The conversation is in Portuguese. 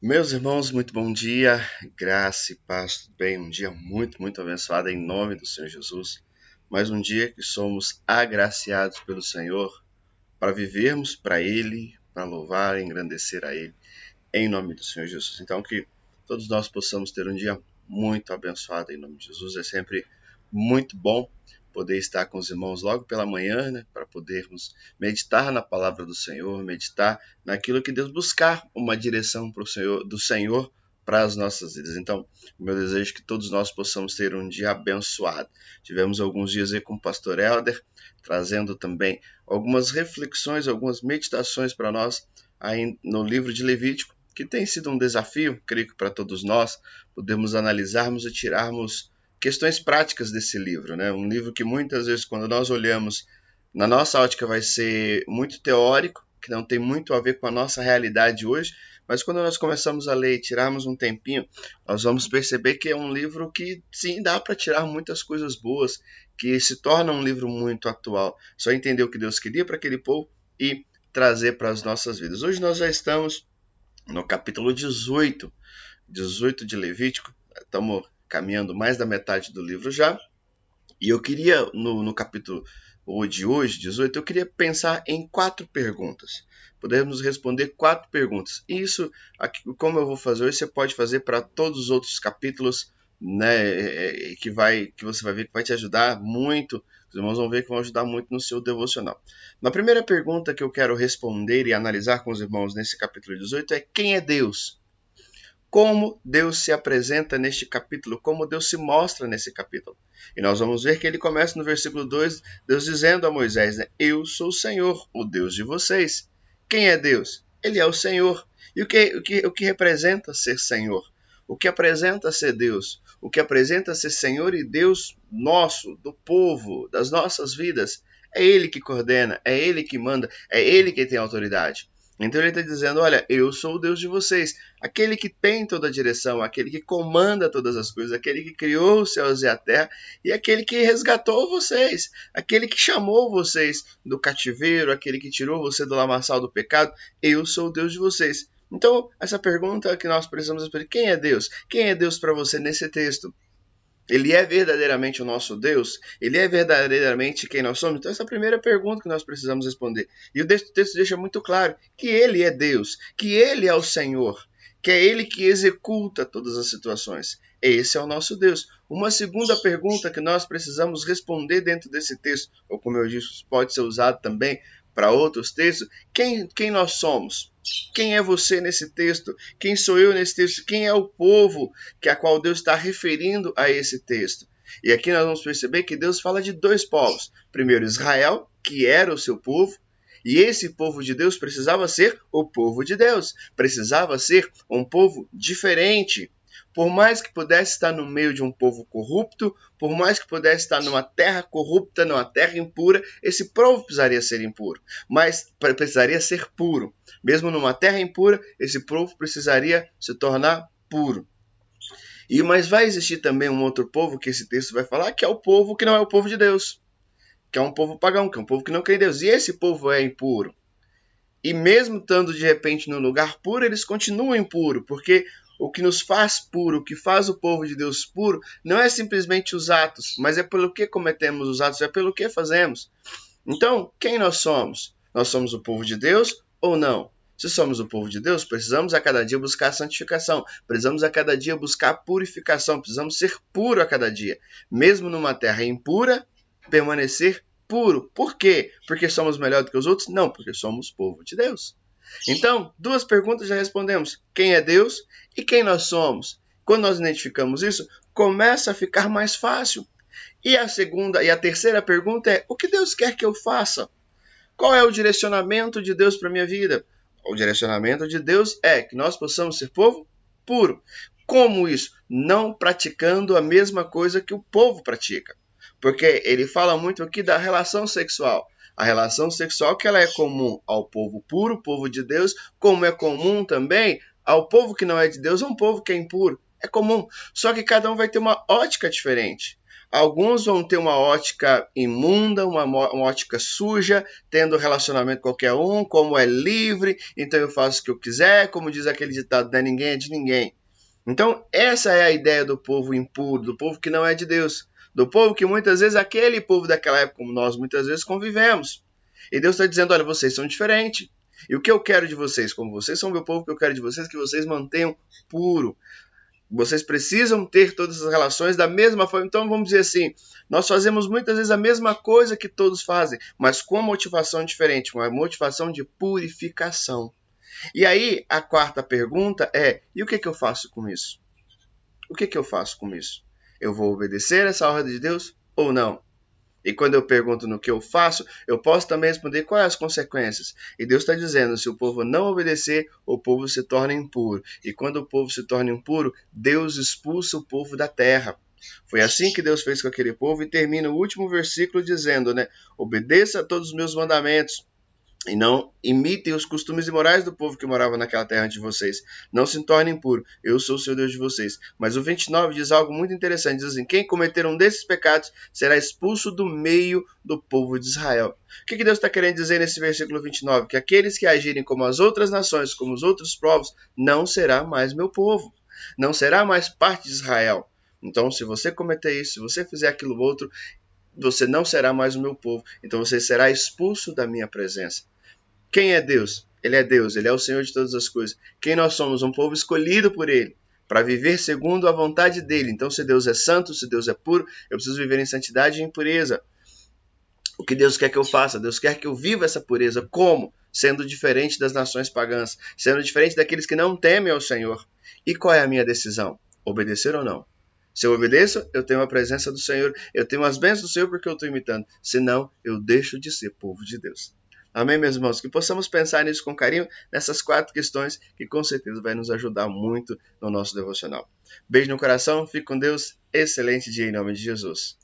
Meus irmãos, muito bom dia, graça e paz, tudo bem? Um dia muito abençoado em nome do Senhor Jesus. Mais um dia que somos agraciados pelo Senhor para vivermos para Ele, para louvar e engrandecer a Ele, em nome do Senhor Jesus. Então, que todos nós possamos ter um dia muito abençoado em nome de Jesus. É sempre muito bom poder estar com os irmãos logo pela manhã, né, para podermos meditar na palavra do Senhor, meditar naquilo que Deus buscar uma direção para o Senhor, do Senhor para as nossas vidas. Então, o meu desejo é que todos nós possamos ter um dia abençoado. Tivemos alguns dias aí com o pastor Helder, trazendo também algumas reflexões, algumas meditações para nós aí no livro de Levítico, que tem sido um desafio, creio que para todos nós, podemos analisarmos e tirarmos questões práticas desse livro, né? Um livro que muitas vezes, quando nós olhamos, na nossa ótica vai ser muito teórico, que não tem muito a ver com a nossa realidade hoje, mas quando nós começamos a ler e tirarmos um tempinho, nós vamos perceber que é um livro que, sim, dá para tirar muitas coisas boas, que se torna um livro muito atual. Só entender o que Deus queria para aquele povo e trazer para as nossas vidas. Hoje nós já estamos no capítulo 18 de Levítico, estamos caminhando mais da metade do livro já, e eu queria, no capítulo de hoje, 18, eu queria pensar em 4 perguntas. Podemos responder 4 perguntas. E isso, como eu vou fazer hoje, você pode fazer para todos os outros capítulos, né, que você vai ver que vai te ajudar muito. Os irmãos vão ver que vão ajudar muito no seu devocional. Na primeira pergunta que eu quero responder e analisar com os irmãos nesse capítulo 18 é: quem é Deus? Como Deus se apresenta neste capítulo, como Deus se mostra nesse capítulo. E nós vamos ver que ele começa no versículo 2, Deus dizendo a Moisés, né, eu sou o Senhor, o Deus de vocês. Quem é Deus? Ele é o Senhor. E o que representa ser Senhor? O que apresenta ser Deus? O que apresenta ser Senhor e Deus nosso, do povo, das nossas vidas? É Ele que coordena, é Ele que manda, é Ele que tem autoridade. Então ele está dizendo, olha, eu sou o Deus de vocês, aquele que tem toda a direção, aquele que comanda todas as coisas, aquele que criou os céus e a terra e aquele que resgatou vocês, aquele que chamou vocês do cativeiro, aquele que tirou você do lamaçal do pecado, eu sou o Deus de vocês. Então, essa pergunta que nós precisamos responder, quem é Deus? Quem é Deus para você nesse texto? Ele é verdadeiramente o nosso Deus? Ele é verdadeiramente quem nós somos? Então essa é a primeira pergunta que nós precisamos responder. E o texto deixa muito claro que Ele é Deus, que Ele é o Senhor, que é Ele que executa todas as situações. Esse é o nosso Deus. Uma segunda pergunta que nós precisamos responder dentro desse texto, ou como eu disse, pode ser usado também para outros textos, quem nós somos? Quem é você nesse texto? Quem sou eu nesse texto? Quem é o povo a qual Deus está referindo a esse texto? E aqui nós vamos perceber que Deus fala de 2 povos. Primeiro, Israel, que era o seu povo, e esse povo de Deus precisava ser o povo de Deus, precisava ser um povo diferente. Por mais que pudesse estar no meio de um povo corrupto, por mais que pudesse estar numa terra corrupta, numa terra impura, esse povo precisaria ser impuro, mas precisaria ser puro. Mesmo numa terra impura, esse povo precisaria se tornar puro. Mas vai existir também um outro povo que esse texto vai falar, que é o povo que não é o povo de Deus, que é um povo pagão, que é um povo que não crê em Deus. E esse povo é impuro. E mesmo estando de repente no lugar puro, eles continuam impuros, porque o que nos faz puro, o que faz o povo de Deus puro, não é simplesmente os atos, mas é pelo que cometemos os atos, é pelo que fazemos. Então, quem nós somos? Nós somos o povo de Deus ou não? Se somos o povo de Deus, precisamos a cada dia buscar santificação, precisamos a cada dia buscar purificação, precisamos ser puro a cada dia. Mesmo numa terra impura, permanecer puro. Por quê? Porque somos melhor do que os outros? Não, porque somos povo de Deus. Então, 2 perguntas já respondemos. Quem é Deus e quem nós somos? Quando nós identificamos isso, começa a ficar mais fácil. E a terceira pergunta é: o que Deus quer que eu faça? Qual é o direcionamento de Deus para a minha vida? O direcionamento de Deus é que nós possamos ser povo puro. Como isso? Não praticando a mesma coisa que o povo pratica. Porque ele fala muito aqui da relação sexual. A relação sexual que ela é comum ao povo puro, povo de Deus, como é comum também ao povo que não é de Deus, um povo que é impuro. É comum. Só que cada um vai ter uma ótica diferente. Alguns vão ter uma ótica imunda, uma ótica suja, tendo relacionamento com qualquer um, como é livre, então eu faço o que eu quiser, como diz aquele ditado, não é ninguém, é de ninguém. Então, essa é a ideia do povo impuro, do povo que não é de Deus, do povo que muitas vezes, aquele povo daquela época, como nós muitas vezes convivemos. E Deus está dizendo, olha, vocês são diferentes. E o que eu quero de vocês, como vocês são meu povo, o que eu quero de vocês é que vocês mantenham puro. Vocês precisam ter todas as relações da mesma forma. Então, vamos dizer assim, nós fazemos muitas vezes a mesma coisa que todos fazem, mas com uma motivação diferente, uma motivação de purificação. E aí, a quarta pergunta é, e o que eu faço com isso? O que eu faço com isso? Eu vou obedecer essa ordem de Deus ou não? E quando eu pergunto no que eu faço, eu posso também responder quais as consequências. E Deus está dizendo, se o povo não obedecer, o povo se torna impuro. E quando o povo se torna impuro, Deus expulsa o povo da terra. Foi assim que Deus fez com aquele povo e termina o último versículo dizendo, né? Obedeça a todos os meus mandamentos. E não imitem os costumes imorais do povo que morava naquela terra antes de vocês. Não se tornem impuros. Eu sou o Senhor Deus de vocês. Mas o 29 diz algo muito interessante. Diz assim, quem cometer um desses pecados será expulso do meio do povo de Israel. O que Deus está querendo dizer nesse versículo 29? Que aqueles que agirem como as outras nações, como os outros povos, não será mais meu povo. Não será mais parte de Israel. Então, se você cometer isso, se você fizer aquilo outro, você não será mais o meu povo. Então você será expulso da minha presença. Quem é Deus? Ele é o Senhor de todas as coisas. Quem nós somos? Um povo escolhido por Ele, para viver segundo a vontade dEle. Então, se Deus é santo, se Deus é puro, eu preciso viver em santidade e em pureza. O que Deus quer que eu faça? Deus quer que eu viva essa pureza. Como? Sendo diferente das nações pagãs, sendo diferente daqueles que não temem ao Senhor. E qual é a minha decisão? Obedecer ou não? Se eu obedeço, eu tenho a presença do Senhor, eu tenho as bênçãos do Senhor porque eu estou imitando. Senão, eu deixo de ser povo de Deus. Amém, meus irmãos? Que possamos pensar nisso com carinho, nessas 4 questões, que com certeza vai nos ajudar muito no nosso devocional. Beijo no coração, fique com Deus, excelente dia em nome de Jesus.